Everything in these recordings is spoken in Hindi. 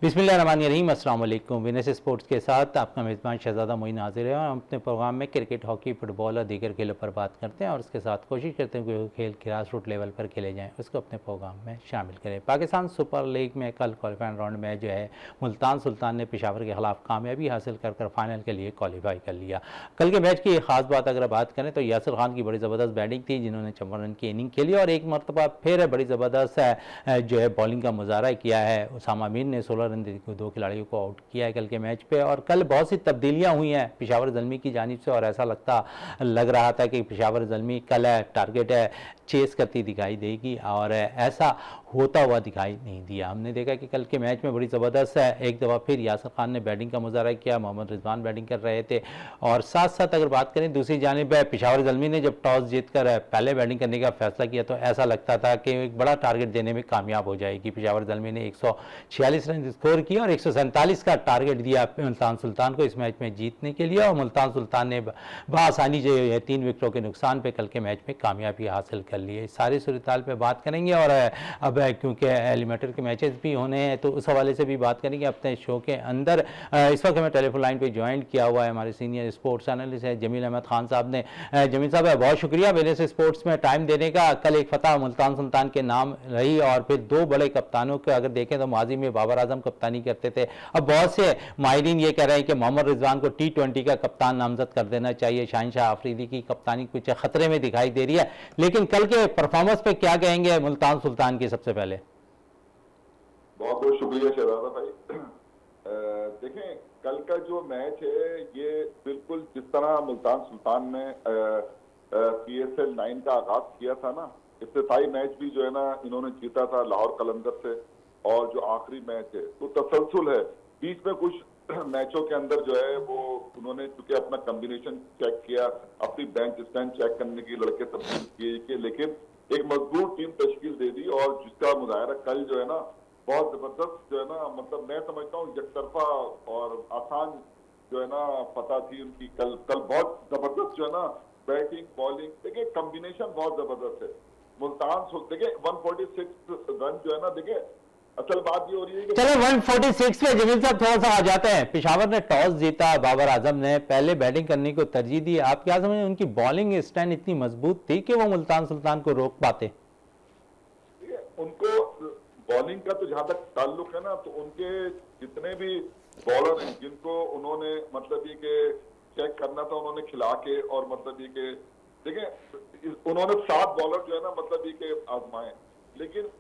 बिस्मिल्लाहिर्रहमानिर्रहीम, अस्सलाम वालेकुम। विनेस स्पोर्ट्स के साथ आपका मेज़बान शहज़ादा मोइन हाज़िर है और हम अपने प्रोग्राम में क्रिकेट, हॉकी, फुटबॉल और दीगर खेलों पर बात करते हैं और उसके साथ कोशिश करते हैं कि वो खेल ग्रास रूट लेवल पर खेले जाएँ, उसको अपने प्रोग्राम में शामिल करें। पाकिस्तान सुपर लीग में कल क्वालिफाइंग राउंड में जो है मुल्तान सुल्तान ने पेशावर के खिलाफ कामयाबी हासिल कर फाइनल के लिए क्वालिफाई कर लिया। कल के मैच की एक खास बात अगर बात करें तो यासिर खान की बड़ी ज़बरदस्त बैटिंग थी, जिन्होंने 54 रन की इनिंग खेली और एक मरतबा फिर बड़ी ज़बरदस्त जो है बॉलिंग का मुजाहरा किया है। उसामा मीर ने 16 रन देकर दो खिलाड़ियों को आउट किया है कल के मैच पे। और कल बहुत सी तब्दीलियां हुई हैं पेशावर ज़ल्मी की जानिब से और ऐसा लग रहा था कि पेशावर ज़ल्मी कल टारगेट चेस करती दिखाई देगी और ऐसा होता हुआ दिखाई नहीं दिया। हमने देखा कि कल के मैच में बड़ी ज़बरदस्त एक दफ़ा फिर यासिर खान ने बैटिंग का मुजाहरा किया, मोहम्मद रिजवान बैटिंग कर रहे थे और साथ साथ अगर बात करें दूसरी जानिब पेशावर ज़ल्मी ने जब टॉस जीतकर पहले बैटिंग करने का फैसला किया तो ऐसा लगता था कि एक बड़ा टारगेट देने में कामयाब हो जाएगी। पेशावर ज़ल्मी ने 146 रन स्कोर किया और 147 का टारगेट दिया मुल्तान सुल्तान को इस मैच में जीतने के लिए और मुल्तान सुल्तान ने बआसानी जो है 3 विकेटों के नुकसान पे कल के मैच में कामयाबी हासिल कर ली है। सारी सूरत पे बात करेंगे और अब क्योंकि एलिमिनेटर के मैचेस भी होने हैं तो उस हवाले से भी बात करेंगे अपने शो के अंदर। इस वक्त हमें टेलीफोन लाइन पे ज्वाइन किया हुआ है हमारे सीनियर स्पोर्ट्स एनालिस्ट है जमील अहमद खान साहब ने। जमील साहब बहुत शुक्रिया विनेस स्पोर्ट्स में टाइम देने का। कल एक फतह मुल्तान सुल्तान के नाम रही और फिर दो बड़े कप्तानों के अगर देखें तो माजी में बाबर आजम कप्तानी करते थे, अब बहुत से माहिरीन ये कह रहे हैं कि मोहम्मद रिजवान को T20 का कप्तान नामजद कर देना चाहिए। शाहिनशाह आफरीदी की कप्तानी कुछ खतरे में दिखाई दे रही है, लेकिन कल के परफॉर्मेंस पे क्या कहेंगे मुल्तान सुल्तान की? सबसे पहले बहुत बहुत शुक्रिया शहजादा भाई। देखें कल का जो मैच है ये बिल्कुल जिस तरह मुल्तान सुल्तान ने PSL 9 का आगाज किया था ना, इफ्तिताई मैच भी जो है ना इन्होंने जीता था लाहौर कलंदर से और जो आखिरी मैच है तो तसलसल है। बीच में कुछ मैचों के अंदर जो है वो उन्होंने चूंकि अपना कॉम्बिनेशन चेक किया, अपनी बेंच स्टैंड चेक करने की लड़के तब्दील किए, लेकिन एक मजबूत टीम तश्कील दे दी और जिसका मुजाहरा कल जो है ना बहुत जबरदस्त जो है ना, मतलब मैं समझता हूँ एकतरफा और आसान जो है ना फतह थी उनकी। कल बहुत जबरदस्त जो है ना बैटिंग बॉलिंग, देखिए कॉम्बिनेशन बहुत जबरदस्त है। मुल्तान देखिए 146 रन जो है ना, देखिए असल बात ये हो रही है कि चलो 146 पे जमील साहब थोड़ा सा आ जाते हैं। पेशावर ने टॉस जीता, बाबर आजम ने पहले बैटिंग करने को तरजीह दी। आप क्या समझें उनकी बॉलिंग स्टैंड इतनी मजबूत थी कि वो मुल्तान सुल्तान को रोक पाते? उनको बॉलिंग का तो जहां तक ताल्लुक है ना, तो उनके जितने भी बॉलर हैं जिनको उन्होंने मतलब ये कि चेक करना था उन्होंने खिला के, और मतलब ये कि देखिए उन्होंने 7 बॉलर जो है ना मतलब ये कि आजमाए, लेकिन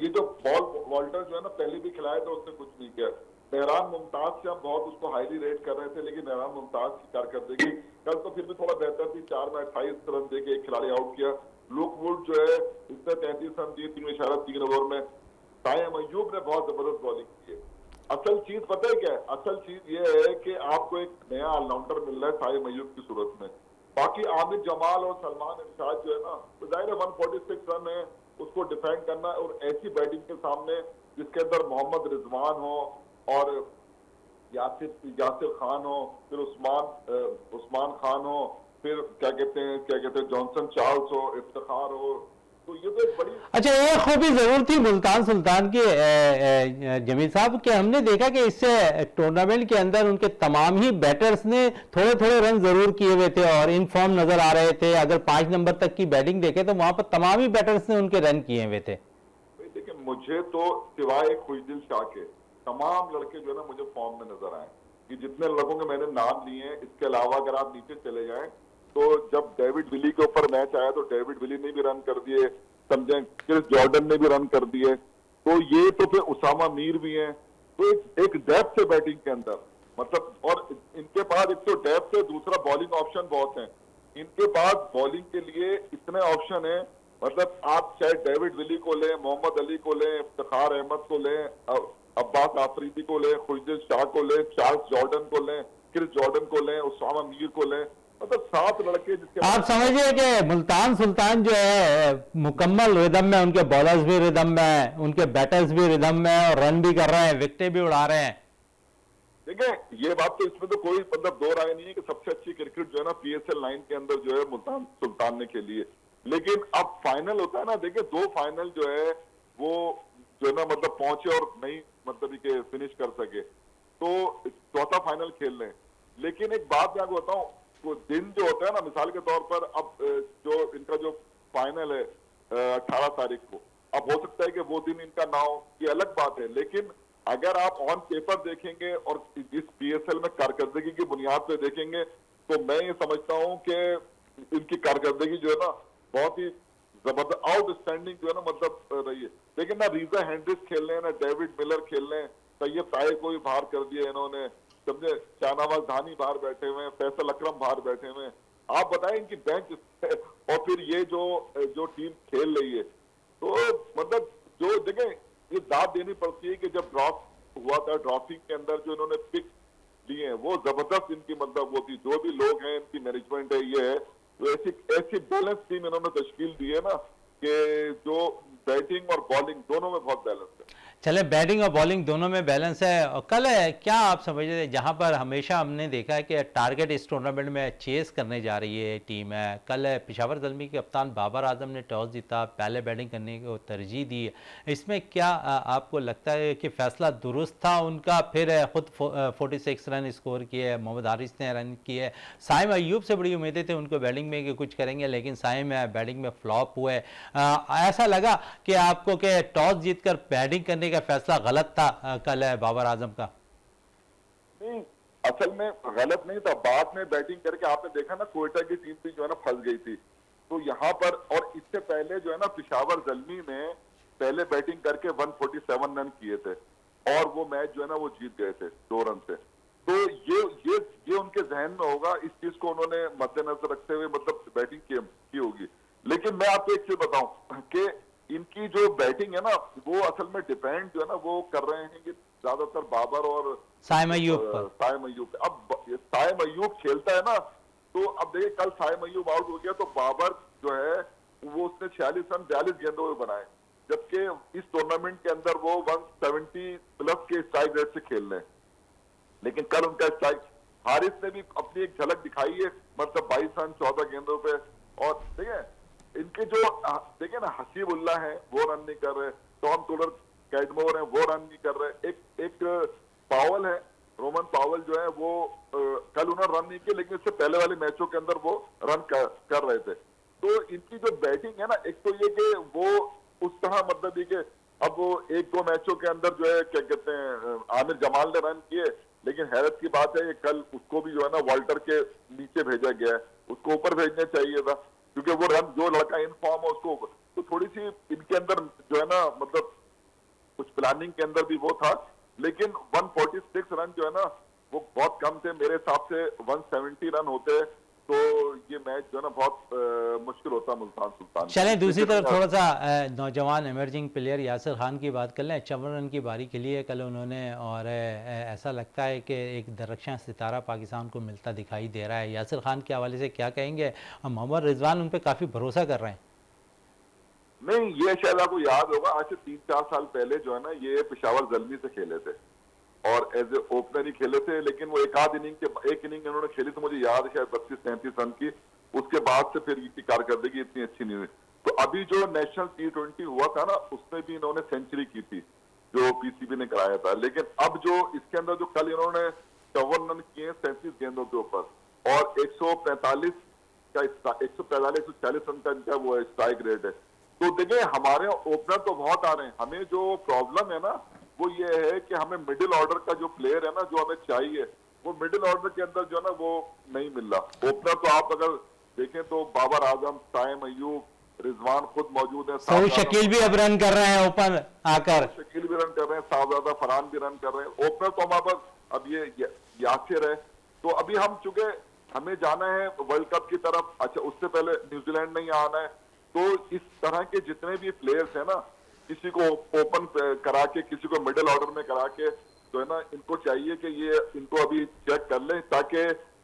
ये जो वॉल्टर जो है ना पहले भी खिलाया था उसने कुछ नहीं किया। मेहरान मुमताज से हम बहुत उसको हाईली रेट कर रहे थे, लेकिन मेहरान मुमताज की कारकर्दगी कल तो फिर भी थोड़ा बेहतर थी। 4 में 28 रन देके एक खिलाड़ी आउट किया। लुक वुड जो है इसने 33 रन दिए 3 ओवर में। तायम अय्यूब ने बहुत जबरदस्त बॉलिंग की है। असल चीज पता है क्या है? असल चीज ये है कि आपको एक नया ऑलराउंडर मिल रहा है तायम अय्यूब की सूरत में। बाकी आमिर जमाल और सलमान इरशाद जो है ना, तो जाहिर है 146 रन है, उसको डिफेंड करना है और ऐसी बैटिंग के सामने जिसके अंदर मोहम्मद रिजवान हो और यासिर खान हो, फिर उस्मान खान हो, फिर क्या कहते हैं जॉनसन चार्ल्स हो, इफ्तिखार हो, तो ये तो एक बड़ी अच्छा, ये खूबी जरूर थी मुल्तान सुल्तान की जमील साहब कि हमने देखा कि इससे टूर्नामेंट के अंदर उनके तमाम ही बैटर्स ने थोड़े थोड़े रन जरूर किए हुए थे और इन फॉर्म नजर आ रहे थे। अगर 5 नंबर तक की बैटिंग देखे तो वहां पर तमाम ही बैटर्स ने उनके रन किए हुए थे। देखिए मुझे तो सिवाय खुशदिल शाह के तमाम लड़के जो है ना मुझे फॉर्म में नजर आए। कि जितने लोगों के मैंने नाम लिए हैं, इसके अलावा अगर आप नीचे चले जाएं तो जब डेविड विली के ऊपर मैच आया तो डेविड विली ने भी रन कर दिए, समझें क्रिस जॉर्डन ने भी रन कर दिए, तो ये तो फिर उसामा मीर भी हैं। तो एक डेप्थ है बैटिंग के अंदर, मतलब, और इनके पास एक तो डेप्थ है, दूसरा बॉलिंग ऑप्शन बहुत है इनके पास। बॉलिंग के लिए इतने ऑप्शन है, मतलब आप चाहे डेविड विली को लें, मोहम्मद अली को लें, इफ्तिखार अहमद को लें, अब्बास आफरीदी को लें, खुशदिल शाह को लें, चार्ल्स जॉर्डन को लें, क्रिस जॉर्डन को लें, उसामा मीर को लें, मतलब 7 लड़के जिसके आप समझिए कि मुल्तान सुल्तान जो है मुकम्मल रिदम में, उनके बॉलर्स भी रिदम में है, उनके बैटर्स भी रिदम में है और रन भी कर रहे हैं, विकेटें भी उड़ा रहे हैं। देखिए ये बात तो इसमें तो कोई मतलब दो राय नहीं है कि सबसे अच्छी क्रिकेट जो है ना PSL 9 के अंदर जो है मुल्तान सुल्तान ने खेली है। लेकिन अब फाइनल होता है ना, देखिए 2 फाइनल जो है वो जो है ना मतलब पहुंचे और नई मतलब कि फिनिश कर सके, तो चौथा फाइनल खेल रहे हैं। लेकिन एक बात मैं आपको बताऊं, वो दिन जो होता है ना, मिसाल के तौर पर अब जो इनका जो फाइनल है 18 तारीख को, अब हो सकता है कि वो दिन इनका ना हो, ये अलग बात है। लेकिन अगर आप ऑन पेपर देखेंगे और इस पीएसएल में कारकर्दगी की बुनियाद पे देखेंगे, तो मैं ये समझता हूं कि इनकी कारकर्दगी जो है ना बहुत ही जबरदस्त आउटस्टैंडिंग जो है ना मतलब रही है। लेकिन ना रीजा हेंड्रिक्स खेल रहे हैं, ना डेविड मिलर खेल रहे हैं, तैयब ताये को भी बाहर कर दिया इन्होंने, समझे, शाहनवाज धानी बाहर बैठे हुए हैं, फैसल अकरम बाहर बैठे हुए हैं। आप बताएं इनकी बेंच और फिर ये जो जो टीम खेल रही है, तो मतलब जो देखें, ये दाद देनी पड़ती है कि जब ड्रॉप हुआ था, ड्रॉपिंग के अंदर जो इन्होंने पिक लिए हैं वो जबरदस्त इनकी मतलब वो थी। जो भी लोग हैं, इनकी मैनेजमेंट है, ये है, तो ऐसी ऐसी बैलेंस टीम इन्होंने तश्कील दी है ना कि जो बैटिंग और बॉलिंग दोनों में बहुत बैलेंस है। चले, बैटिंग और बॉलिंग दोनों में बैलेंस है। और कल है क्या आप समझ रहे, जहाँ पर हमेशा हमने देखा है कि टारगेट इस टूर्नामेंट में चेस करने जा रही है टीम है, कल है पेशावर ज़ल्मी के कप्तान बाबर आजम ने टॉस जीता, पहले बैटिंग करने को तरजीह दी है। इसमें क्या आपको लगता है कि फैसला दुरुस्त था उनका? फिर खुद 46 रन स्कोर किए, मोहम्मद हारिस ने रन किए, साइम अयूब से बड़ी उम्मीदें थी उनको बैटिंग में कि कुछ करेंगे, लेकिन साइम बैटिंग में फ्लॉप हुए। ऐसा लगा कि आपको कि टॉस जीतकर बैटिंग करने का फैसला गलत था कल है बाबर आजम का? नहीं, असल में गलत नहीं था। बाद में बैटिंग करके आपने देखा ना, कोयटा की टीम भी जो है ना फंस गई थी। तो यहाँ पर और इससे पहले जो है ना पेशावर ज़ल्मी ने पहले बैटिंग करके 147 रन किए थे और वो मैच जो है ना वो जीत गए थे 2 रन से। तो ये उनके जहन में होगा, इस चीज को उन्होंने मद्देनजर रखते हुए मतलब बैटिंग की होगी। लेकिन मैं आपको एक चीज बताऊं कि इनकी जो बैटिंग है ना वो असल में डिपेंड जो है ना वो कर रहे हैं कि ज्यादातर बाबर और साइम अयूब पर। साइम अयूब। अब साइम अयूब खेलता है ना, तो अब देखिए कल साइम अयूब आउट हो गया तो बाबर जो है वो उसने 46 रन 42 गेंदों में बनाए, जबकि इस टूर्नामेंट के अंदर वो 170 प्लस के स्ट्राइक रेट से खेल रहे हैं। लेकिन कल उनका स्ट्राइक, हारिस ने भी अपनी एक झलक दिखाई है, मतलब 22 रन 14 गेंदों पे। और देखिए इनके जो देखिए ना हसीबुल्लाह है वो रन नहीं कर रहे, टॉम टूलर कैडमोर है वो रन नहीं कर रहे, एक पावल है, रोमन पावल जो है वो कल उन्होंने रन नहीं किए, लेकिन इससे पहले वाले मैचों के अंदर वो रन कर रहे थे। तो इनकी जो बैटिंग है ना, एक तो ये कि वो उस तरह मतलब ये कि अब वो 1-2 मैचों के अंदर जो है क्या कहते हैं आमिर जमाल ने रन किए, लेकिन हैरत की बात है ये कल उसको भी जो है ना वाल्टर के नीचे भेजा गया है, उसको ऊपर भेजना चाहिए था, क्योंकि वो रन जो लड़का इन फॉर्म है उसको, तो थोड़ी सी इनके अंदर जो है ना मतलब कुछ प्लानिंग के अंदर भी वो था। लेकिन 146 रन जो है ना वो बहुत कम थे, मेरे हिसाब से 170 रन होते तो ये मैच जो है ना बहुत मुश्किल होता मुल्तान सुल्तान। चलें दूसरी तरफ थोड़ा सा नौजवान इमर्जिंग प्लेयर यासिर खान की बात कर लें। 54 रन की बारी के लिए कल उन्होंने, और ऐसा लगता है कि एक दरख्शां सितारा पाकिस्तान को मिलता दिखाई दे रहा है। यासिर खान के हवाले से क्या कहेंगे? मोहम्मद रिजवान उन पर काफ़ी भरोसा कर रहे हैं। नहीं, ये शायद आपको याद होगा आज से 3-4 साल पहले जो है ना ये पेशावर ज़ल्मी से खेले थे और एज ए ओपनर ही खेले थे, लेकिन वो एक इनिंग इन्होंने खेली तो मुझे याद है शायद 32-33 रन की, उसके बाद से फिर इनकी कारकर्दगी इतनी अच्छी नहीं हुई। तो अभी जो नेशनल T20 हुआ था ना उसमें भी इन्होंने सेंचुरी की थी जो पीसीबी ने कराया था। लेकिन अब जो इसके अंदर जो कल इन्होंने 54 रन किए 37 गेंदों के ऊपर और 145 140 रन का इनका वो स्ट्राइक रेट है। तो देखिए हमारे ओपनर तो बहुत आ रहे हैं, हमें जो प्रॉब्लम है ना वो ये है कि हमें मिडिल ऑर्डर का जो प्लेयर है ना जो हमें चाहिए वो मिडिल ऑर्डर के अंदर जो है ना वो नहीं मिल रहा। ओपनर तो आप अगर देखें तो बाबर आजम, साइम अयूब, रिजवान खुद मौजूद है, सऊद शकील भी अब रन कर रहे हैं ओपन आकर, शकील भी रन कर रहे हैं, साहबजादा फरहान भी रन कर रहे हैं। ओपनर तो हमारे पास अब ये यासिर है। तो अभी हम चूंकि हमें जाना है वर्ल्ड कप की तरफ, अच्छा उससे पहले न्यूजीलैंड नहीं आना है, तो इस तरह के जितने भी प्लेयर्स हैं ना किसी को ओपन करा के किसी को मिडिल ऑर्डर में करा के तो है ना इनको चाहिए कि ये इनको अभी चेक कर लें ताकि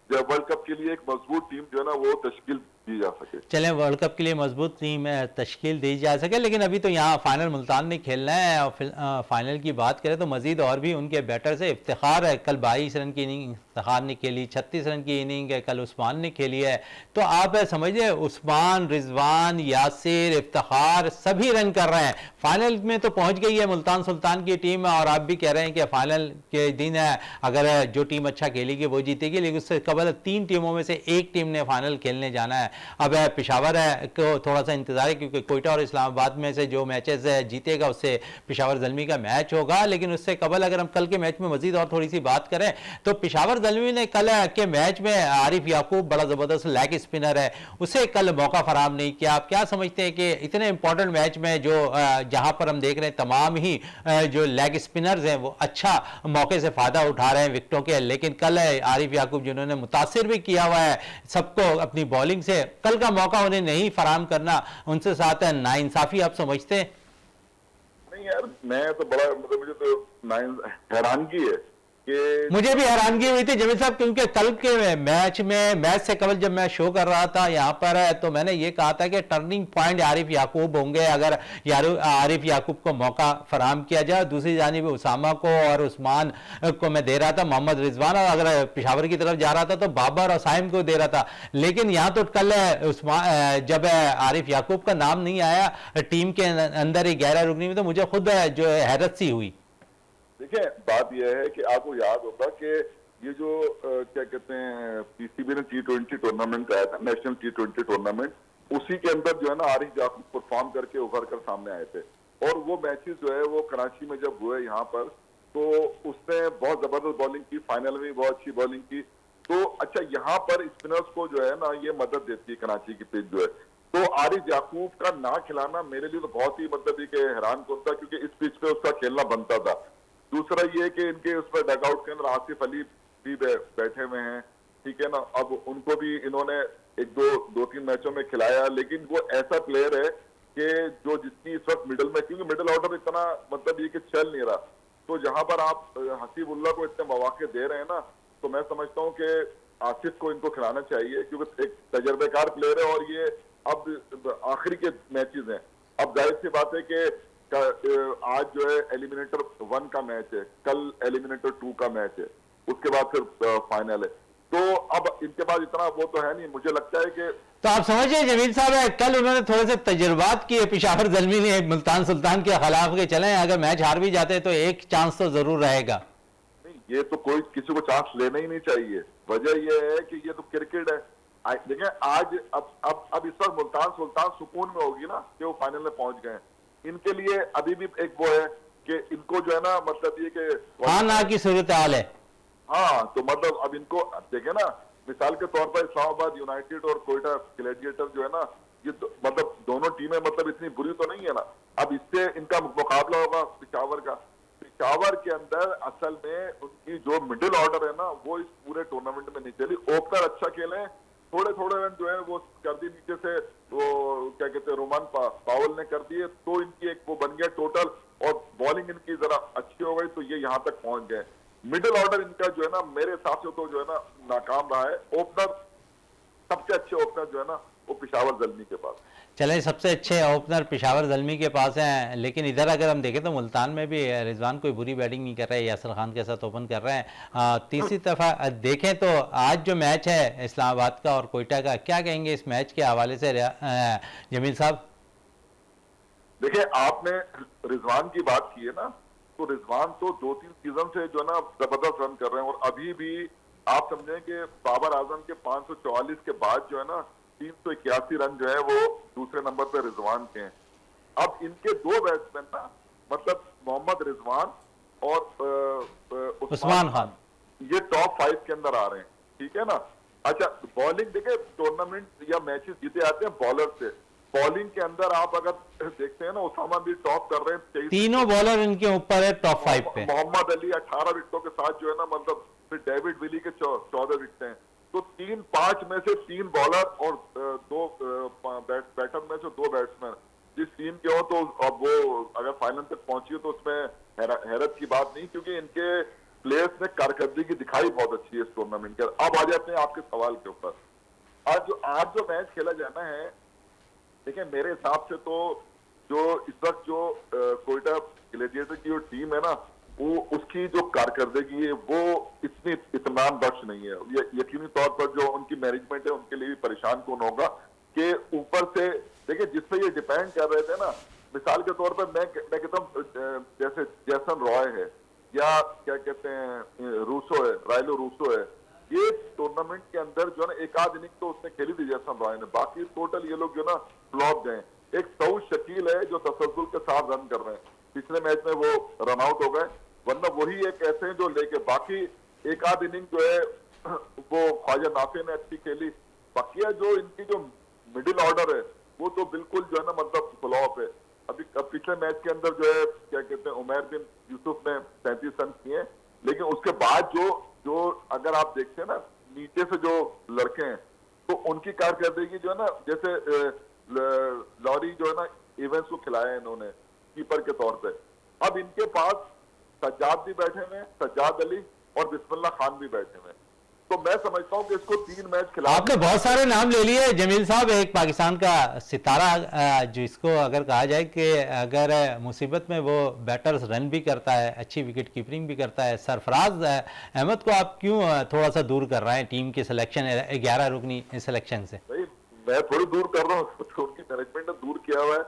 वर्ल्ड कप के लिए एक मजबूत टीम जो है ना वो तश्कील दी जा सके। चलें, वर्ल्ड कप के लिए मजबूत टीम तश्कील दी जा सके, लेकिन अभी तो यहाँ फाइनल मुल्तान में खेलना है। और फाइनल की बात करें तो मजीद और भी उनके बैटर से इफ्तिखार है। कल 22 रन की इनिंग इफ्तिखार ने खेली, 36 रन की इनिंग है कल उस्मान ने खेली है। तो आप समझिए उस्मान, रिजवान, यासिर, इफ्तिखार सभी रन कर रहे हैं। फाइनल में तो पहुंच गई है मुल्तान सुल्तान की टीम, और आप भी कह रहे हैं कि फाइनल के दिन है, अगर जो टीम अच्छा खेलेगी वो जीतेगी। लेकिन उससे कबल 3 टीमों में से एक टीम ने फाइनल खेलने जाना है। अब पेशावर है को थोड़ा सा इंतजार है, क्योंकि कोयटा और इस्लामाबाद में से जो मैचेस जीतेगा उससे पेशावर ज़ल्मी का मैच होगा। लेकिन उससे कबल अगर हम कल के मैच में मजीद और थोड़ी सी बात करें तो पेशावर ज़ल्मी ने कल के मैच में आरिफ याकूब बड़ा ज़बरदस्त लेग स्पिनर है, उसे कल मौका फराम नहीं किया। आप क्या समझते हैं कि इतने इंपॉर्टेंट मैच में जो जहां पर हम देख रहे हैं तमाम ही जो लेग स्पिनर्स हैं वो अच्छा मौके से फ़ायदा उठा रहे हैं विकेटों के, लेकिन कल आरिफ याकूब जिन्होंने मुतासिर भी किया हुआ है सबको अपनी बॉलिंग से, कल का मौका उन्हें नहीं फराम करना उनसे साथ है नाइंसाफी आप समझते हैं? नहीं यार, मैं तो बड़ा मतलब मुझे तो हैरानगी है कि मुझे भी हैरानगी हुई थी जमील साहब, क्योंकि कल के मैच से कबल जब मैं शो कर रहा था यहाँ पर तो मैंने ये कहा था कि टर्निंग पॉइंट आरिफ याकूब होंगे अगर आरिफ याकूब को मौका फराम किया जाए। दूसरी जानिब उसामा को और उस्मान को मैं दे रहा था, मोहम्मद रिजवान, और अगर पेशावर की तरफ जा रहा था तो बाबर और साइम को दे रहा था। लेकिन यहाँ तो कल उस्मान जब आरिफ याकूब का नाम नहीं आया टीम के अंदर ही गहरा रुकनी में, तो मुझे खुद जो हैरत सी हुई। देखिए, बात यह है कि आपको याद होगा कि ये जो क्या कहते हैं पीसीबी ने T20 टूर्नामेंट कराया था, नेशनल T20 टूर्नामेंट, उसी के अंदर जो है ना आरिफ याकूब परफॉर्म करके उभर कर सामने आए थे। और वो मैचेस जो है वो कराची में जब हुए यहाँ पर, तो उसने बहुत जबरदस्त बॉलिंग की, फाइनल में बहुत अच्छी बॉलिंग की। तो अच्छा, यहाँ पर स्पिनर्स को जो है ना ये मदद देती है कराची की पिच जो है। तो आरिफ याकूब का ना खिलाना मेरे लिए तो बहुत ही मतलब कि हैरान कौन था, क्योंकि इस पिच पे उसका खेलना बनता था। दूसरा ये कि इनके उस पर डगआउट के अंदर आसिफ अली भी बैठे हुए हैं, ठीक है ना। अब उनको भी इन्होंने दो तीन मैचों में खिलाया, लेकिन वो ऐसा प्लेयर है कि जो जिसकी इस वक्त मिडिल में, क्योंकि मिडिल ऑर्डर इतना मतलब ये कि चल नहीं रहा, तो जहां पर आप हसीबुल्लाह को इतने मौके दे रहे हैं ना, तो मैं समझता हूं कि आसिफ को इनको खिलाना चाहिए, क्योंकि एक तजर्बेकार प्लेयर है। और ये अब आखिरी के मैचेस हैं, अब जाहिर सी बात है कि आज जो है एलिमिनेटर 1 का मैच है, कल एलिमिनेटर 2 का मैच है, उसके बाद फिर फाइनल है। तो अब इनके पास इतना वो तो है नहीं, मुझे लगता है कि तो आप समझिए जमील साहब कल उन्होंने थोड़े से तजुर्बात किए पेशावर ज़ल्मी ने मुल्तान सुल्तान के खिलाफ के, चले अगर मैच हार भी जाते तो एक चांस तो जरूर रहेगा। नहीं, ये तो कोई किसी को चांस लेना ही नहीं चाहिए। वजह यह है कि ये तो क्रिकेट है। देखिए आज अब इस वक्त मुल्तान सुल्तान सुकून में होगी ना कि वो फाइनल में पहुंच गए। इनके लिए अभी भी एक वो है कि इनको जो है ना मतलब ये कि हाँ ना की सूरत हाल है। हाँ, तो मतलब अब इनको देखे ना, मिसाल के तौर पर इस्लामाबाद यूनाइटेड और कोयटा ग्लैडिएटर जो है ना, ये मतलब दोनों टीमें मतलब इतनी बुरी तो नहीं है ना। अब इससे इनका मुकाबला होगा पेशावर का। पेशावर के अंदर असल में उनकी जो मिडिल ऑर्डर है ना, वो इस पूरे टूर्नामेंट में नहीं चली। ओपनर अच्छा खेले, थोड़े थोड़े रन जो है वो कर दी नीचे से, वो क्या कहते हैं रोमान पावल ने कर दिए, तो इनकी एक वो बन गया टोटल। और बॉलिंग इनकी जरा अच्छी हो गई तो ये यहाँ तक पहुंच गए। मिडिल ऑर्डर इनका जो है ना मेरे हिसाब से तो जो है ना नाकाम रहा है। ओपनर, सबसे अच्छे ओपनर जो है ना वो पेशावर ज़ल्मी के पास। चले सबसे अच्छे ओपनर पेशावर ज़ल्मी के पास हैं, लेकिन इधर अगर हम देखें तो मुल्तान में भी रिजवान कोई बुरी बैटिंग नहीं कर रहे हैं, यासिर खान के साथ ओपन कर रहे हैं। तीसरी दफ़ा देखें तो आज जो मैच है इस्लामाबाद का और कोयटा का, क्या कहेंगे इस मैच के हवाले से जमील साहब? देखिए, आपने रिजवान की बात की है ना, तो रिजवान तो 2-3 सीजन से जो है ना जबरदस्त रन कर रहे हैं। और अभी भी आप समझें कि बाबर आजम के 544 के बाद जो है ना 381 रन जो है वो दूसरे नंबर पे रिजवान के हैं। अब इनके 2 बैट्समैन ना, मतलब मोहम्मद रिजवान और उस्मान खान, ये टॉप 5 के अंदर आ रहे हैं, ठीक है ना। अच्छा, बॉलिंग देखे, टूर्नामेंट या मैचेस जीते आते हैं बॉलर से। बॉलिंग के अंदर आप अगर देखते हैं ना, उसामा भी टॉप कर रहे हैं, तीनों बॉलर इनके ऊपर है टॉप 5 पे। मोहम्मद अली 18 विकेटों के साथ जो है ना, मतलब फिर डेविड विली के 14 विकेट हैं। तो 3-5 में से 3 बॉलर और 2 बैटर में से 2 बैट्समैन जिस टीम के हो, तो अब वो अगर फाइनल तक पहुंची हो तो उसमें हैरत की बात नहीं, क्योंकि इनके प्लेयर्स ने कारकर्दगी दिखाई बहुत अच्छी है इस टूर्नामेंट के। अब आ जाते हैं आपके सवाल के ऊपर। आज जो मैच खेला जाना है, देखिए मेरे हिसाब से तो जो इस वक्त जो कोयटा ग्लेडिएटर की जो टीम है ना, वो उसकी जो कारकर्दगी है वो इतनी इत्मीनान बख्श नहीं है। ये यकीनी तौर पर जो उनकी मैनेजमेंट है उनके लिए भी परेशान कौन होगा कि ऊपर से देखिए जिस पे ये डिपेंड कर रहे थे ना, मिसाल के तौर पर मैं कहता हूँ जैसे जैसन रॉय है या क्या कहते हैं रूसो है, राइलो रूसो है, ये टूर्नामेंट के अंदर जो है ना एक आध इनिंग तो उसने खेली थी जैसन रॉय ने, बाकी टोटल ये लोग जो ना फ्लॉप गए। एक सऊद शकील है जो तसल्सुल के साथ रन कर रहे हैं, पिछले मैच में वो रन आउट हो गए, वरना वही एक ऐसे हैं जो लेके बाकी एक आध इनिंग जो है वो ख्वाजा नाफे ने अच्छी खेली, बाकी जो इनकी जो मिडिल ऑर्डर है वो तो बिल्कुल जो है ना मतलब फ्लॉप है। अभी पिछले मैच के अंदर जो है क्या कहते हैं उमैर बिन यूसुफ ने 37 रन किए, लेकिन उसके बाद जो जो अगर आप देखते हैं ना नीचे से जो लड़के हैं तो उनकी कारकर्दगी जो है ना, जैसे लॉरी जो है ना इवेंट्स को खिलाया इन्होंने कीपर के तौर पे, अब इनके पास सज्जाद भी बैठे हुए, सज्जाद अली और बिस्मिल्लाह खान भी बैठे हुए, तो मैं समझता हूं कि इसको 3 मैच खिला। आपने बहुत सारे नाम ले लिए जमील साहब, एक पाकिस्तान का सितारा जिसको अगर कहा जाए कि अगर मुसीबत में वो बैटर्स रन भी करता है, अच्छी विकेट कीपिंग भी करता है, सरफराज अहमद को आप क्यों थोड़ा सा दूर कर रहे हैं टीम की सिलेक्शन 11 रुकनी सिलेक्शन से? भाई मैं थोड़ी दूर कर रहा हूँ, उनकी मैनेजमेंट ने दूर किया हुआ है।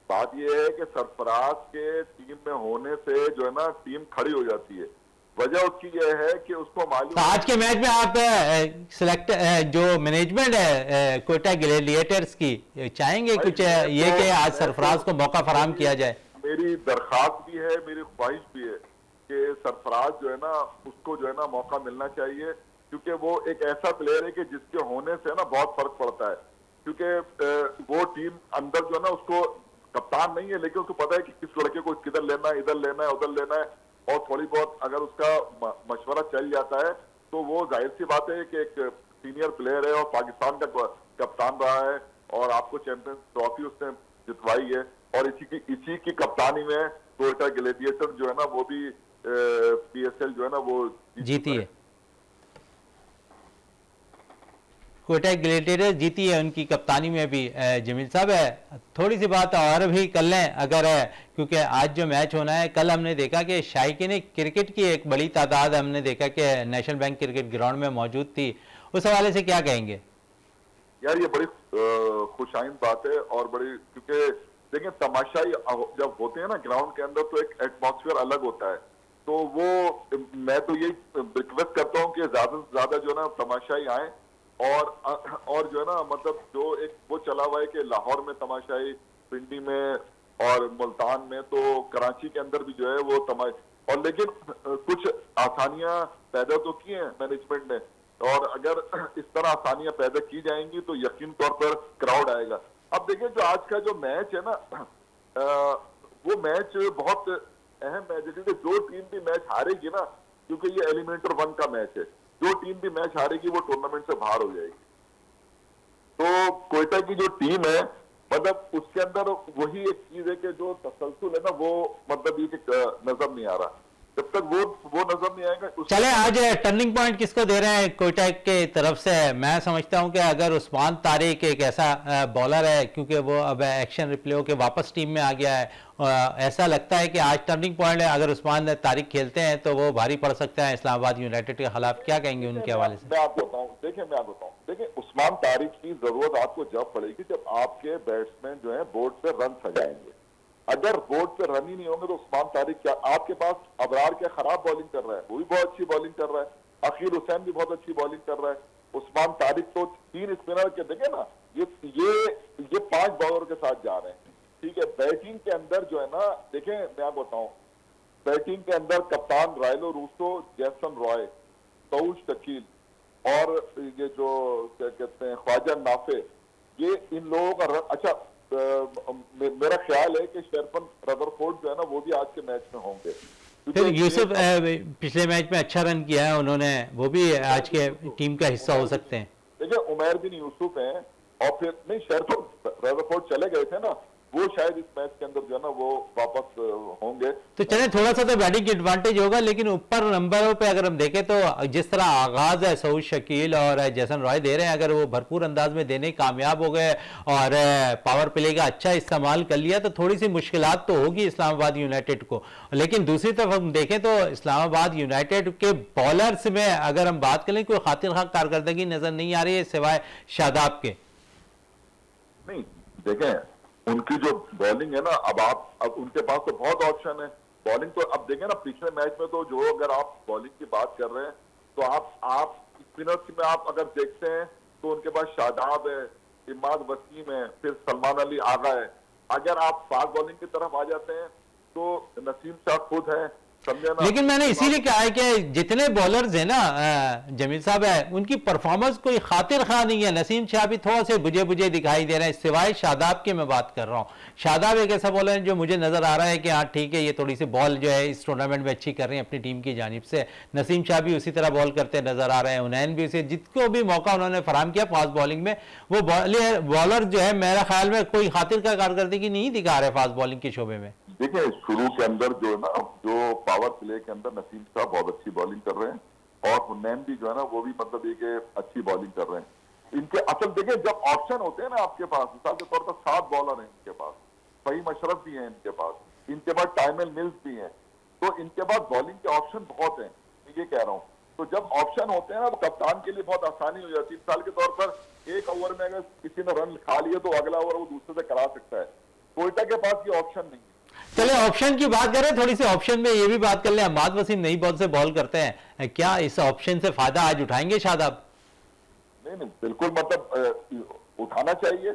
बात यह है कि सरफराज के टीम में होने से जो है ना टीम खड़ी हो जाती है, वजह उसकी यह है कि उसको मालूम तो आज के मैच में आप सिलेक्ट जो मैनेजमेंट है कोयटा ग्लेडिएटर्स की चाहेंगे कुछ ये कि आज सरफराज को मौका फराहम किया जाए? मेरी दरखास्त भी है, मेरी ख्वाहिश भी है कि सरफराज जो है ना उसको जो है ना मौका मिलना चाहिए, क्योंकि वो एक ऐसा प्लेयर है कि जिसके होने से ना बहुत फर्क पड़ता है, क्योंकि वो टीम अंदर जो है ना उसको कप्तान नहीं है लेकिन उसको पता है कि किस लड़के को किधर लेना है, इधर लेना है, उधर लेना है, और थोड़ी बहुत अगर उसका मशवरा चल जाता है तो वो जाहिर सी बात है कि एक सीनियर प्लेयर है और पाकिस्तान का कप्तान रहा है और आपको चैंपियंस ट्रॉफी उसने जितवाई है, और इसी की कप्तानी में कोयटा ग्लेडिएटर जो है ना वो भी पीएसएल जो है ना वो जीती है, कोयटा ग्लेडिएटर्स जीती है उनकी कप्तानी में भी। जमील साहब है थोड़ी सी बात और भी कर लें अगर है, क्योंकि आज जो मैच होना है, कल हमने देखा कि शायकीन क्रिकेट की एक बड़ी तादाद हमने देखा कि नेशनल बैंक क्रिकेट ग्राउंड में मौजूद थी, उस हवाले से क्या कहेंगे? यार ये बड़ी खुशाइन बात है और बड़ी, क्योंकि देखिए तमाशाई जब होते हैं ना ग्राउंड के अंदर तो एक एटमॉस्फेयर अलग होता है, तो वो मैं तो यही रिक्वेस्ट करता हूँ कि ज्यादा से ज्यादा जो है ना तमाशाई आए, और जो है ना मतलब जो एक वो चला हुआ है कि लाहौर में तमाशाई, पिंडी में और मुल्तान में, तो कराची के अंदर भी जो है वो और लेकिन कुछ आसानियां पैदा तो की हैं मैनेजमेंट ने, और अगर इस तरह आसानियां पैदा की जाएंगी तो यकीन तौर पर क्राउड आएगा। अब देखिए जो आज का जो मैच है ना वो मैच बहुत अहम मैच है, क्योंकि जो टीम भी मैच हारेगी ना, क्योंकि ये एलिमिनेटर 1 का मैच है, जो टीम भी मैच हारेगी वो टूर्नामेंट से बाहर हो जाएगी। तो कोयटा की जो टीम है मतलब उसके अंदर वही एक चीज है कि जो तसलसल है ना वो मतलब ये नजर नहीं आ रहा, जब तक वो नजर नहीं आएगा। चले आज टर्निंग पॉइंट किसको दे रहे हैं कोयटा के तरफ से? मैं समझता हूं कि अगर उस्मान तारिक एक ऐसा बॉलर है, क्योंकि वो अब एक्शन रिप्ले होकर वापस टीम में आ गया है, ऐसा लगता है कि आज टर्निंग पॉइंट है, अगर उस्मान तारिक खेलते हैं तो वो भारी पड़ सकता है इस्लामाबाद यूनाइटेड के खिलाफ। क्या कहेंगे उनके हवाले से? मैं आपको बताऊं, देखिए उस्मान तारिक की जरूरत आपको जब पड़ेगी जब आपके बैट्समैन जो है बोर्ड पे रन सजाएंगे। अगर बोर्ड पे रन ही नहीं होंगे तो उस्मान तारिक क्या, आपके पास अबरार क्या खराब बॉलिंग कर रहा है, वो भी बहुत अच्छी बॉलिंग कर रहा है, अकील हुसैन भी बहुत अच्छी बॉलिंग कर रहा है, उस्मान तारिक तो 3 स्पिनर के देखे ना, ये 5 बॉलर के साथ जा रहे हैं, ठीक है। बैटिंग के अंदर जो है ना देखें मैं आपको बताऊं, बैटिंग के अंदर कप्तान राइलो रूसो, जैसन रॉय, सऊद शकील और ये जो क्या कहते हैं ख्वाजा नाफे, ये इन लोगों का अच्छा मेरा ख्याल है कि शेरफन रदरफोर्ड जो है ना वो भी आज के मैच में होंगे। फिर यूसुफ पिछले मैच में अच्छा रन किया है उन्होंने, वो भी आज के टीम का हिस्सा हो सकते हैं। देखिए उमैर बिन यूसुफ हैं और फिर नहीं शेरफन रदरफोर्ड चले गए थे ना, वो शायद इस मैच के अंदर जो है ना वो वापस होंगे। तो चले, थोड़ा सा तो बैटिंग एडवांटेज होगा, लेकिन ऊपर नंबरों पे अगर हम देखें तो जिस तरह आगाज है सऊद शकील और जैसन रॉय दे रहे हैं, अगर वो भरपूर अंदाज में देने कामयाब हो गए और पावर प्ले का अच्छा इस्तेमाल कर लिया तो थोड़ी सी मुश्किलात तो होगी इस्लामाबाद यूनाइटेड को। लेकिन दूसरी तरफ हम देखें तो इस्लामाबाद यूनाइटेड के बॉलर्स में अगर हम बात करें, कोई खातिर खा कारकर्दगी नजर नहीं आ रही है सिवाय शादाब के। नहीं, देखें उनकी जो बॉलिंग है ना, अब उनके पास तो बहुत ऑप्शन है बॉलिंग। तो अब देखें ना, पिछले मैच में तो जो, अगर आप बॉलिंग की बात कर रहे हैं तो आप स्पिनर्स में आप अगर देखते हैं तो उनके पास शादाब है, इमाद वसीम है, फिर सलमान अली आगा है। अगर आप फास्ट बॉलिंग की तरफ आ जाते हैं तो नसीम शाह खुद है, समझे ना। लेकिन मैंने इसीलिए कहा है कि जितने बॉलर्स हैं ना जमील साहब है, उनकी परफॉर्मेंस कोई खातिर खा नहीं है। नसीम शाह भी थोड़ा से बुझे बुझे दिखाई दे रहे हैं, सिवाय शादाब की मैं बात कर रहा हूँ। शादाब एक ऐसा बॉलर है जो मुझे नजर आ रहा है कि हाँ ठीक है, ये थोड़ी सी बॉल जो है इस टूर्नामेंट में अच्छी कर रहे हैं अपनी टीम की जानिब से। नसीम शाह भी उसी तरह बॉल करते नजर आ रहे हैं, हुनैन भी उसे, जिसको भी मौका उन्होंने फराम किया फास्ट बॉलिंग में, वो बॉलर जो है मेरा ख्याल में कोई खातिर का कारकर्दगी नहीं दिखा रहे फास्ट बॉलिंग के शोबे में। देखिए शुरू के अंदर जो है ना, जो पावर प्ले के अंदर नसीम शाह बहुत अच्छी बॉलिंग कर रहे हैं और हुनैन भी जो है ना वो भी मतलब ये कि अच्छी बॉलिंग कर रहे हैं। इनके असल देखिए, जब ऑप्शन होते हैं ना आपके पास, मिसाल के तौर पर 7 बॉलर हैं इनके पास, फहीम अशरफ भी हैं इनके पास, इनके पास टाइमल मिल्स भी हैं, तो इनके पास बॉलिंग के ऑप्शन बहुत हैं, मैं ये कह रहा हूँ। तो जब ऑप्शन होते हैं ना तो कप्तान के लिए बहुत आसानी हो जाती है। मिसाल के तौर पर एक ओवर में अगर किसी ने रन खा लिए तो अगला ओवर वो दूसरे से करा सकता है। कोयटा के पास ये ऑप्शन नहीं है। चले ऑप्शन की बात करें, थोड़ी सी ऑप्शन में ये भी बात कर ले, अहमद वसीम नई बॉल से बॉल करते हैं, क्या इस ऑप्शन से फायदा आज उठाएंगे शादाब? नहीं, बिल्कुल मतलब उठाना चाहिए,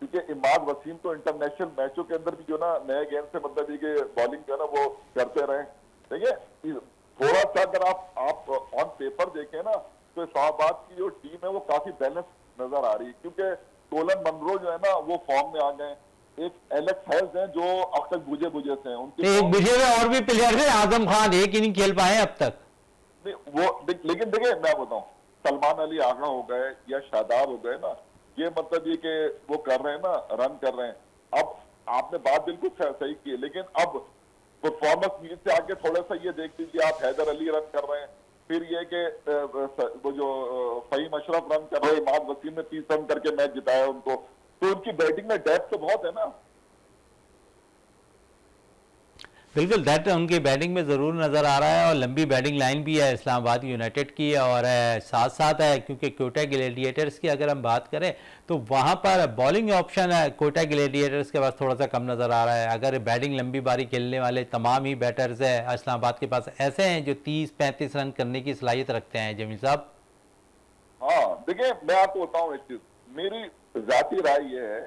क्योंकि इमाद वसीम तो इंटरनेशनल मैचों के अंदर भी जो ना नए गेंद से मतलब ये बॉलिंग जो है ना वो करते रहे। देखिए थोड़ा सा अगर आप ऑन पेपर देखें ना तो इस्लामाबाद की जो टीम है वो काफी बैलेंस नजर आ रही है, क्योंकि टोलन मनरो जो है ना वो फॉर्म में आ गए, एक एलेक्स हेल्स हैं जो अब तक बुझे बुझे से हैं, उनके एक बुझे हुए और भी प्लेयर है, आजम खान एक ही नहीं खेल पाए अब तक। नहीं, लेकिन देखिए मैं बताऊं, सलमान अली आगा हो गए या शादाब हो गए ना, ये मतलब ये कि वो कर रहे हैं ना, रन कर रहे हैं। अब आपने बात बिल्कुल सही की है, लेकिन अब परफॉर्मेंस मीट से आगे थोड़ा सा ये देख लीजिए, आप हैदर अली रन कर रहे हैं, फिर ये कि वो जो फहीम अशरफ रन कर रहे हैं, इमाद वसीम ने 30 रन करके मैच जिताया उनको, तो उनकी बैटिंग में डेप्थ तो बहुत है ना। बिल्कुल, दैट उनकी बैटिंग में ज़रूर नज़र आ रहा है, और लंबी बैटिंग लाइन भी है इस्लामाबाद यूनाइटेड की, और साथ साथ है क्योंकि कोयटा ग्लैडिएटर्स की अगर हम बात करें तो वहाँ पर बॉलिंग ऑप्शन है कोयटा ग्लैडिएटर्स के पास थोड़ा सा कम नज़र आ रहा है। अगर बैटिंग लंबी बारी खेलने वाले तमाम ही बैटर्स है इस्लामाबाद के पास ऐसे हैं जो 30-35 रन करने की सलाहियत रखते हैं। जमील साहब, हाँ देखिए मैं आपको बताऊँ एक चीज, मेरी जाती राय ये है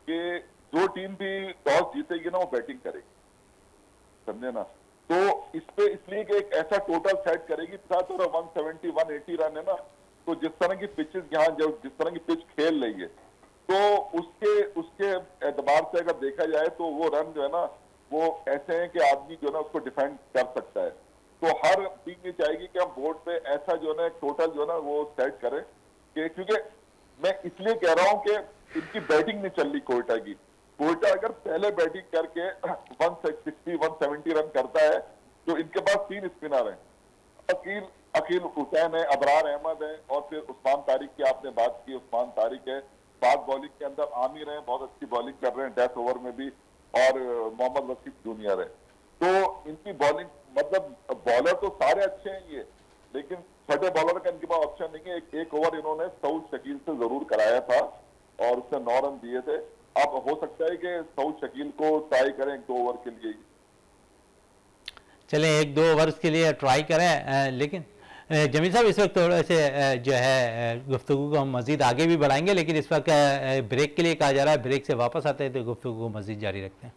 कि जो टीम भी टॉस जीतेगी ना वो बैटिंग करेगी, समझे ना। तो इस पे इसलिए कि एक ऐसा टोटल सेट करेगी, 170 180 रन है ना, तो जिस तरह की पिचेस यहाँ जब जिस तरह की पिच खेल रही है तो उसके एतबार से अगर देखा जाए तो वो रन जो है ना वो ऐसे हैं कि आदमी जो है ना उसको डिफेंड कर सकता है। तो हर टीम ये चाहेगी कि हम बोर्ड पे ऐसा जो है ना टोटल जो है ना वो सेट करें कि, क्योंकि मैं इसलिए कह रहा हूं कि इनकी बैटिंग नहीं चल रही कोयटा की। कोयटा अगर पहले बैटिंग करके 160-170 रन करता है तो इनके पास 3 स्पिनर हैं, अकील हुसैन है, अबरार अहमद है, और फिर उस्मान तारिक की आपने बात की, उस्मान तारिक है। फास्ट बॉलिंग के अंदर आमिर है, बहुत अच्छी बॉलिंग कर रहे हैं डेथ ओवर में भी, और मोहम्मद वसीम जूनियर है। तो इनकी बॉलिंग मतलब बॉलर तो सारे अच्छे हैं ये, लेकिन छठे बॉलर का इनके पास ऑप्शन नहीं है। एक ओवर इन्होंने सऊद शकील से जरूर कराया था और उससे 9 रन दिए थे। अब हो सकता है कि सऊद शकील को ट्राई करें 1-2 ओवर के लिए। चलें 1-2 ओवर्स के लिए ट्राई करें, लेकिन जमील साहब इस वक्त थोड़ा से जो है गुफ्तगू को हम मज़ीद आगे भी बढ़ाएंगे, लेकिन इस वक्त ब्रेक के लिए कहा जा रहा है, ब्रेक से वापस आते हैं तो गुफ्तगू को मज़ीद जारी रखते हैं।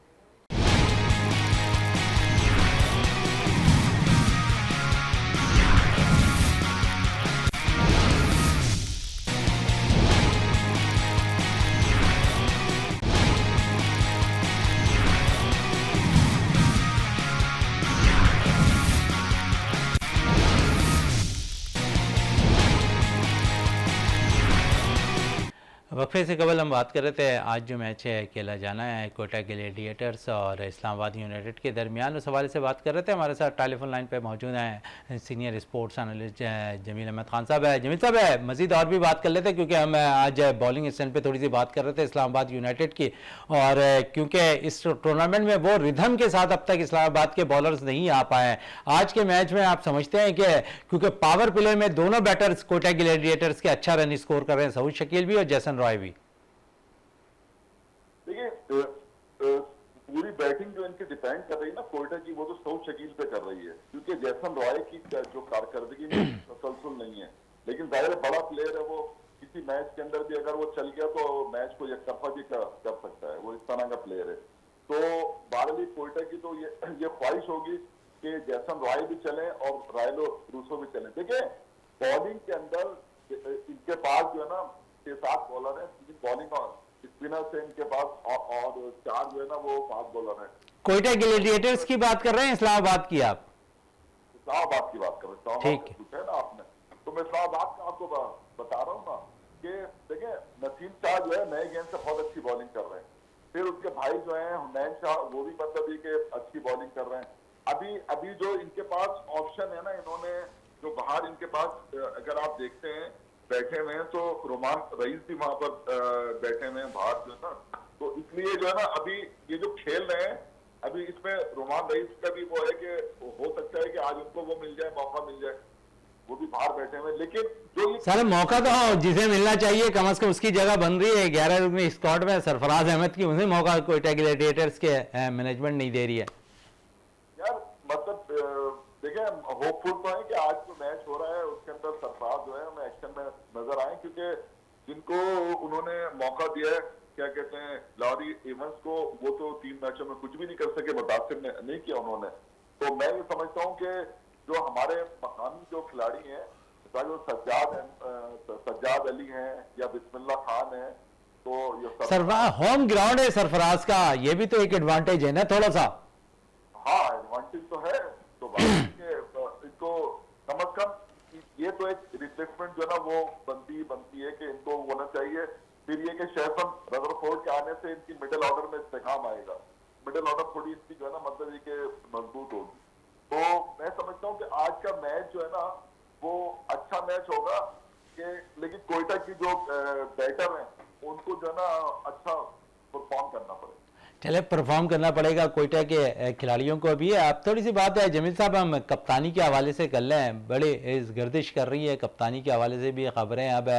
वक्फे से कबल हम बात कर रहे थे आज जो मैच है खेला जाना है कोटा ग्लैडिएटर्स और इस्लामाबाद यूनाइटेड के दरमियान, उस हवाले से बात कर रहे थे। हमारे साथ टेलीफोन लाइन पे मौजूद हैं senior sports analyst Jameel Ahmed Khan sahab है। जमील साहब है, मज़ीद और भी बात कर लेते हैं क्योंकि हम आज बॉलिंग स्टैंड पे थोड़ी सी बात कर रहे थे इस्लामाबाद यूनाइटेड की, और क्योंकि इस टूर्नामेंट में वो रिदम के साथ अब तक इस्लामाबाद के बॉलर्स नहीं आ पाए हैं। आज के मैच में आप समझते हैं कि क्योंकि पावर प्ले में दोनों बैटर्स कोटा ग्लैडिएटर्स के अच्छा रन स्कोर कर रहे हैं, सऊद शकील भी और जैसन रॉय भी। देखिए पूरी बैटिंग जो इनकी डिपेंड कर रही है ना कोयटा की, वो तो सऊद शकील पे कर रही है, क्योंकि जैसन रॉय की जो कारकर्दगी में तसलसल नहीं है। लेकिन जाहिर बड़ा प्लेयर है, वो किसी मैच के अंदर भी अगर वो चल गया तो मैच को एक तरफा भी कर सकता है, वो इस तरह का प्लेयर है। तो बारहवीं कोयटा की तो ये ख्वाहिश होगी कि जैसन रॉय भी चले और रायलो रूसो भी चले। देखिए बॉलिंग के अंदर इनके पास जो है ना 6-7 बॉलर है, बॉलिंग और स्पिनर से इनके पास और 4 जो है ना वो 5 बॉलर है। कोयटा ग्लैडिएटर्स की बात कर रहे हैं, इस्लामाबाद की आप? इस्लामाबाद की बात कर रहे हैं, इस्लामाबाद ठीक पूछा है ना आपने, तो मैं इस्लामाबाद का आपको बता रहा हूँ ना कि देखिए नसीम शाह जो है नए गेंद से बहुत अच्छी बॉलिंग कर रहे हैं। फिर उसके भाई जो है हुनैन शाह, वो भी मतलब ये कि अच्छी बॉलिंग कर रहे हैं। अभी जो इनके पास ऑप्शन है ना, इन्होंने जो बाहर इनके पास अगर आप देखते हैं बैठे हुए हैं, तो रोमान रईस भी वहां पर बैठे हुए हैं बाहर जो है ना, तो इसलिए जो है ना अभी ये जो खेल रहे हैं, अभी इसमें रोमान रईस का भी वो है कि हो सकता है कि आज उनको वो मिल जाए, मौका मिल जाए, वो भी बाहर बैठे हुए। लेकिन जो ये सर मौका तो जिसे मिलना चाहिए कम से कम उसकी जगह बन रही है 11 रुकनी स्क्वाड में सरफराज अहमद की, उन्हें मौका कोयटा ग्लैडिएटर्स के मैनेजमेंट नहीं दे रही है यार। मतलब देखिए होपफुल तो है कि आज जो मैच हो रहा है उसके अंदर सरफराज जो है हमें एक्शन में नजर आए, क्योंकि जिनको उन्होंने मौका दिया है, क्या कहते हैं, लॉरी इवंस को, वो तो 3 मैचों में कुछ भी नहीं कर सके, मुतासिर ने नहीं किया उन्होंने। तो मैं ये समझता हूँ कि जो हमारे मकामी जो खिलाड़ी हैं, चाहे वो सज्जाद अली हैं या बिस्मिल्लाह खान है, तो ये सरफराज होम ग्राउंड है सरफराज का, ये भी तो एक एडवांटेज है ना थोड़ा सा। हाँ एडवांटेज तो है, तो इनको कम से कम ये तो एक रिप्लेसमेंट जो है ना वो बनती है कि इनको होना चाहिए। फिर ये कि शेफन रदरफोर्ड के आने से इनकी मिडिल ऑर्डर में इस्तेकाम आएगा, मिडिल ऑर्डर थोड़ी इनकी जो है ना मतलब ये कि मजबूत होगी। तो मैं समझता हूँ कि आज का मैच जो है ना वो अच्छा मैच होगा कि, लेकिन कोयटा की जो बैटर हैं उनको जो है ना अच्छा परफॉर्म करना पड़ेगा। चले परफॉर्म करना पड़ेगा कोयटा के खिलाड़ियों को भी। अब थोड़ी सी बात है जमील साहब, हम कप्तानी के हवाले से कर लें, बड़े इस गर्दिश कर रही है कप्तानी के हवाले से भी खबरें। अब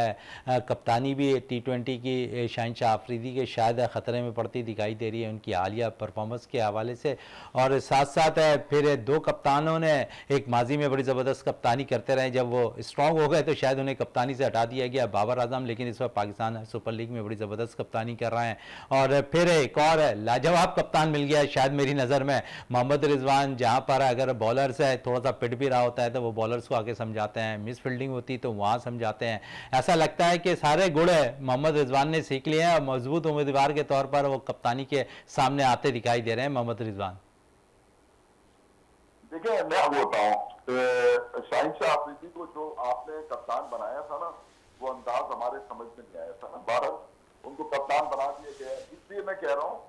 कप्तानी भी T20 की शहनशाह आफरीदी के शायद ख़तरे में पड़ती दिखाई दे रही है उनकी हालिया परफॉर्मेंस के हवाले से, और साथ साथ फिर 2 कप्तानों ने एक माजी में बड़ी ज़बरदस्त कप्तानी करते रहे, जब वो स्ट्रॉन्ग हो गए तो शायद उन्हें कप्तानी से हटा दिया गया, बाबर आजम, लेकिन इस वक्त पाकिस्तान सुपर लीग में बड़ी ज़बरदस्त कप्तानी कर रहे हैं। और फिर एक और लाजवाब कप्तान मिल गया शायद मेरी नज़र में, मोहम्मद रिजवान, जहां पर अगर बॉलर से थोड़ा सा पिट भी रहा होता है तो वो बॉलर्स को आके समझाते हैं, मिस फील्डिंग होती तो वहां समझाते हैं। ऐसा लगता है कि सारे गुण मोहम्मद रिजवान ने सीख लिए हैं और मजबूत उम्मीदवार के तौर पर वो कप्तानी के सामने आते दिखाई दे रहे हैं मोहम्मद रिजवान। देखिए मैं आपको बताऊं, शहनशाह आफरीदी को जो आपने कप्तान बनाया था ना, वो अंदाज हमारे समझ में नहीं आया था ना। भारत उनको कप्तान बना दिया गया, इसलिए मैं कह रहा हूँ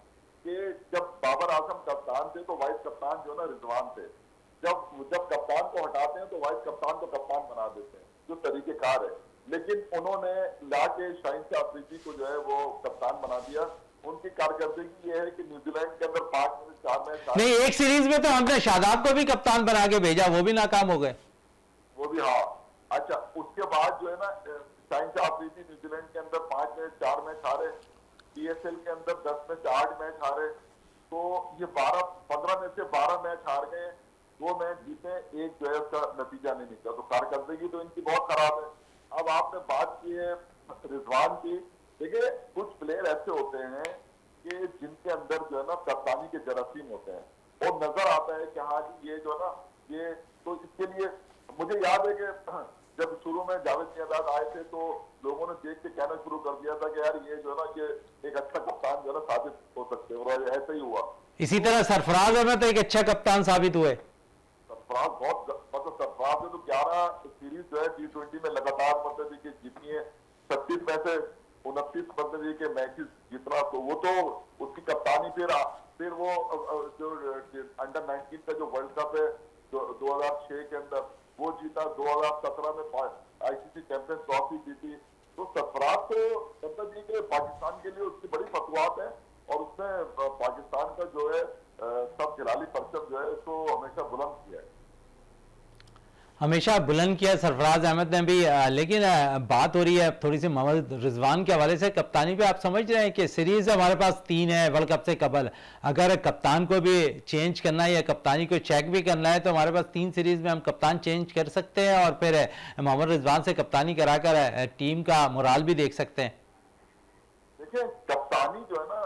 कि जब बाबर आजम कप्तान थे तो वाइस कप्तान जो ना रिजवान थे, जब कप्तान को हटाते हैं तो वाइस कप्तान को कप्तान बना देते हैं, जो तरीकेकार है। लेकिन उन्होंने लाके शहनशाह आफरीदी को जो है वो कप्तान बना दिया। उनकी कारकर्दगी ये है कि न्यूजीलैंड के अंदर 5 में 4 मैच नहीं, एक सीरीज में तो हमने शादाब को भी कप्तान बना के भेजा, वो भी नाकाम हो गए। वो भी हाँ। अच्छा उसके बाद जो है ना शहनशाह आफरीदी न्यूजीलैंड के अंदर 5 में 4 मैच हारे, PSL के अंदर 10 में से 8 मैच हारे, तो ये 15 में से 12 मैच हार गए, 2 मैच जीते, एक जो है उसका नतीजा नहीं निकला। तो कारकर्दगी तो इनकी बहुत खराब है। अब आपने बात की है रिजवान की, देखिए कुछ प्लेयर ऐसे होते हैं कि जिनके अंदर जो है ना कप्तानी के जरासीम होते हैं और नजर आता है कि हाँ जी ये जो है ना ये, तो इसके लिए मुझे याद है कि जब शुरू में जावेद मियांदाद आए थे तो लोगों ने देख के कहना शुरू कर दिया था कि यार ये जो है ना ये एक अच्छा कप्तान जो है ना साबित हो सकते हैं, और ऐसा ही हुआ। इसी तरह सरफराज अहमद तो एक अच्छा कप्तान साबित हुए। सरफराज बहुत मतलब सरफराज ने तो 11 सीरीज जो है T20 में लगातार मतलब जीती है, 36 में से 29 मतलब ये के मैचेस जीतना, तो वो तो उसकी कप्तानी फिर वो जो अंडर 19 का जो वर्ल्ड कप है 2006 के अंदर वो जीता, 2017 में आईसीसी चैंपियंस ट्रॉफी जीती। तो सरफराज तो मतलब ये कि पाकिस्तान के लिए उसकी बड़ी फतवात है और उसने पाकिस्तान का जो है सब खिलाड़ी परचम जो है उसको हमेशा बुलंद किया है। हमेशा बुलंद किया सरफराज अहमद ने भी। लेकिन बात हो रही है थोड़ी सी मोहम्मद रिजवान के हवाले से कप्तानी पे। आप समझ रहे हैं कि सीरीज हमारे पास 3 है वर्ल्ड कप से कबल, अगर कप्तान को भी चेंज करना है या कप्तानी को चेक भी करना है तो हमारे पास 3 सीरीज में हम कप्तान चेंज कर सकते हैं और फिर मोहम्मद रिजवान से कप्तानी कराकर टीम का मोराल भी देख सकते हैं। देखिए कप्तानी जो है ना,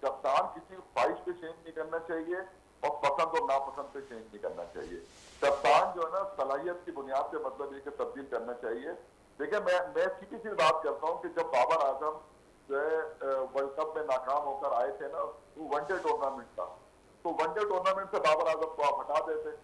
कप्तान किसी ख्वाहिश पे चेंज नहीं करना चाहिए और पसंद और नापसंद पे चेंज नहीं करना चाहिए। कप्तान जो है ना सलाहियत की बुनियाद पे मतलब ये कि तब्दील करना चाहिए। देखिए मैं सीधी सी बात करता हूँ कि जब बाबर आजम जो है वर्ल्ड कप में नाकाम होकर आए थे ना, वो वनडे टूर्नामेंट था, तो वनडे टूर्नामेंट से बाबर आजम को आप हटा देते।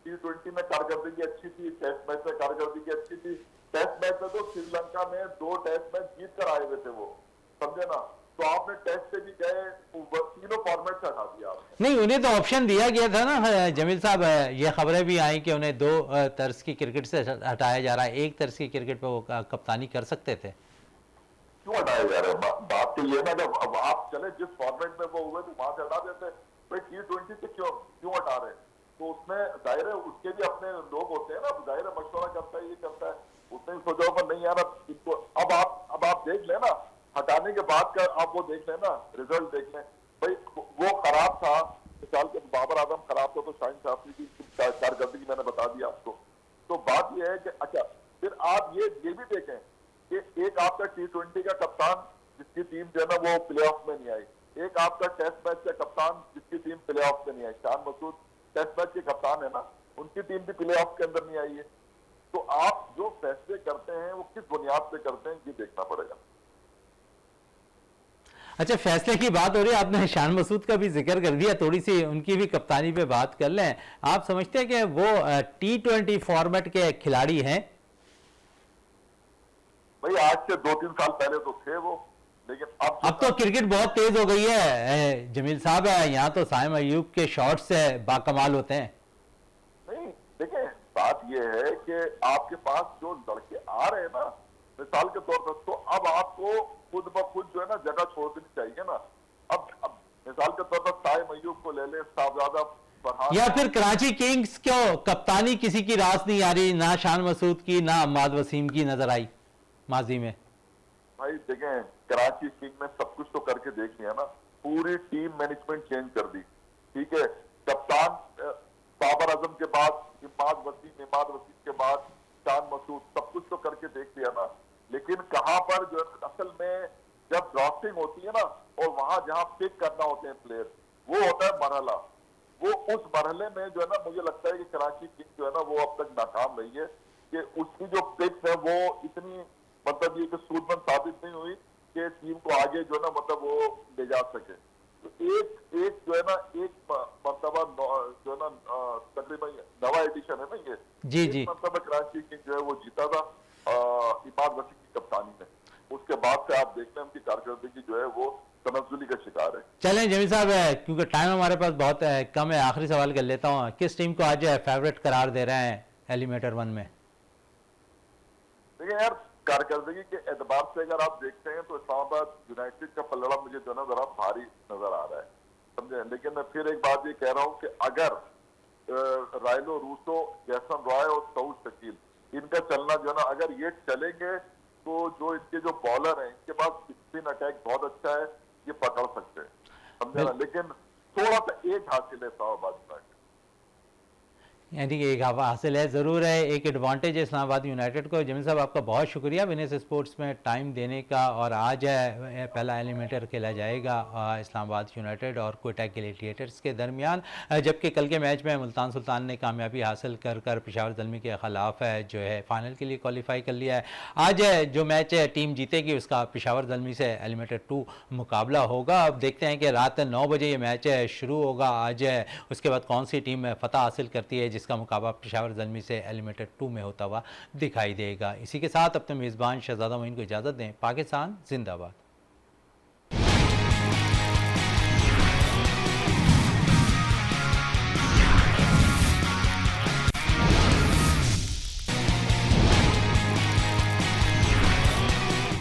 T20 में कारकर्दगी अच्छी थी, टेस्ट मैच में कारकर्दगी अच्छी थी। टेस्ट मैच में तो श्रीलंका में 2 टेस्ट मैच जीत कर आए हुए थे वो, समझे ना, तो आपने टेस्ट से भी गए, तीनों फॉर्मेट से हटा दिया आपने। नहीं, उन्हें तो ऑप्शन दिया गया था ना जमील साहब। ये खबरें भी आई कि उन्हें 2 तर्ज की क्रिकेट से हटाया जा रहा है, 1 तर्ज की क्रिकेट पे वो कप्तानी कर सकते थे। क्यों हटाया जा रहा है? बात तो ये ना, जब अब आप चले जिस फॉर्मेट में वो हुए तो वहां से हटा देते भाई। T20 से क्यों हटा रहे? तो उसमें जाहिर है उसके भी अपने लोग होते हैं ना, जाहिर है मशवरा करता है, ये करता है, उसने सोचा होगा नहीं यार इनको अब आप देख लेना, हटाने के बाद का आप वो देख लेना, रिजल्ट देख लें भाई। वो खराब था, मिसाल के बाबर आजम खराब था तो शाहीन शाफरी की कारकर्दगी मैंने बता दी आपको। तो बात ये है कि अच्छा फिर आप ये भी देखें कि एक आपका T20 का कप्तान जिसकी टीम जो है ना वो प्ले ऑफ में नहीं आई, एक आपका टेस्ट मैच का कप्तान जिसकी टीम प्ले ऑफ में नहीं आई। शान मसूद टेस्ट मैच के कप्तान है ना, उनकी टीम भी प्ले ऑफ के अंदर नहीं आई है। तो आप जो फैसले करते हैं वो किस बुनियाद पे करते हैं ये देखना पड़ेगा। अच्छा, फैसले की बात हो रही है, आपने शान मसूद का भी जिक्र कर दिया, थोड़ी सी उनकी भी कप्तानी पे बात कर लें। आप समझते हैं कि वो T20 फॉर्मेट के खिलाड़ी हैं? भाई आज से 2-3 साल पहले तो थे वो, लेकिन अब तो क्रिकेट बहुत तेज हो गई है जमील साहब। यहाँ तो साइम अयूब के शॉट्स बाकमाल होते हैं। नहीं देखिए बात ये है कि आपके पास जो लड़के आ रहे हैं ना मिसाल के तौर पर, तो अब आपको खुद ब खुद जो है ना जगह छोड़ देनी चाहिए ना। अब मिसाल के तौर पर साइम अयूब को ले ले, साहबजादा फरहान, या फिर कराची किंग्स क्यों कप्तानी किसी की रास नहीं आ रही, ना शान मसूद की ना अम्माद वसीम की नजर आई माजी में। भाई देखें कराची किंग में सब कुछ तो करके देख लिया ना, पूरी टीम मैनेजमेंट चेंज कर दी, ठीक है। कप्तान बाबर आजम के बाद इमाद वसीम के बाद शान मसूद, सब कुछ तो करके देख लिया ना। लेकिन कहां पर जो असल में जब ड्राफ्टिंग होती है ना और वहां जहां पिक करना होते हैं प्लेयर, वो होता है मरहला। वो उस मरहले में जो है ना मुझे लगता है कि कराची किंग जो है ना वो अब तक नाकाम रही है कि उसकी जो पिक्स है वो इतनी मतलब ये कि सूदमंद साबित नहीं हुई कि टीम को आगे जो है ना मतलब वो ले जा सके। तो एक जो है ना एक मरतबा जो है ना तकरीबन नवा एडिशन है ना ये, जी जी, मरतबा कराची किंग जो है वो जीता था इमाद वसीम की कप्तानी में। उसके बाद से आप देखते हैं उनकी कारकर्दगी जो है वो तनज़्ज़ुली का शिकार है। चलें जमील साहब, क्योंकि टाइम हमारे पास बहुत कम है, आखिरी सवाल कर लेता हूँ, किस टीम को आज फेवरेट करार दे रहे हैं एलिमिनेटर 1 में? देखिए यार कारकर्दगी के एतबार से अगर आप देखते हैं तो इस्लामाबाद यूनाइटेड का पलड़ा मुझे जो ना जरा भारी नजर आ रहा है, समझे। लेकिन मैं फिर एक बात ये कह रहा हूँ कि अगर रायलो रूसो, जैसन रॉय और सऊद शकील इनका चलना जो है ना अगर ये चलेंगे तो जो इनके जो बॉलर हैं इनके पास स्पिन अटैक बहुत अच्छा है, ये पकड़ सकते हैं, समझे ना। लेकिन थोड़ा सा एक हासिल है इस्लामाबाद यूनाइटेड, यानी कि एक हवा हासिल है, ज़रूर है, एक एडवांटेज है इस्लामाबाद यूनाइटेड को। जमील साहब आपका बहुत शुक्रिया विनेस स्पोर्ट्स में टाइम देने का। और आज पहला एलिमिनेटर खेला जाएगा इस्लामाबाद यूनाइटेड और कोयटा ग्लैडिएटर्स के दरमियान, जबकि कल के मैच में मुल्तान सुल्तान ने कामयाबी हासिल कर पेशावर ज़ल्मी के ख़िलाफ़ जो है फ़ाइनल के लिए क्वालिफाई कर लिया है। आज जो मैच टीम जीतेगी उसका पेशावर ज़ल्मी से एलिमिनेटर 2 मुकाबला होगा। अब देखते हैं कि रात 9 बजे ये मैच शुरू होगा आज, उसके बाद कौन सी टीम फ़तह हासिल करती है, जिस जिसका मुकाबला पेशावर ज़ल्मी से एलिमिनेटर 2 में होता हुआ दिखाई देगा। इसी के साथ अपने मेज़बान शहजादा मोइन को इजाज़त दें। पाकिस्तान जिंदाबाद।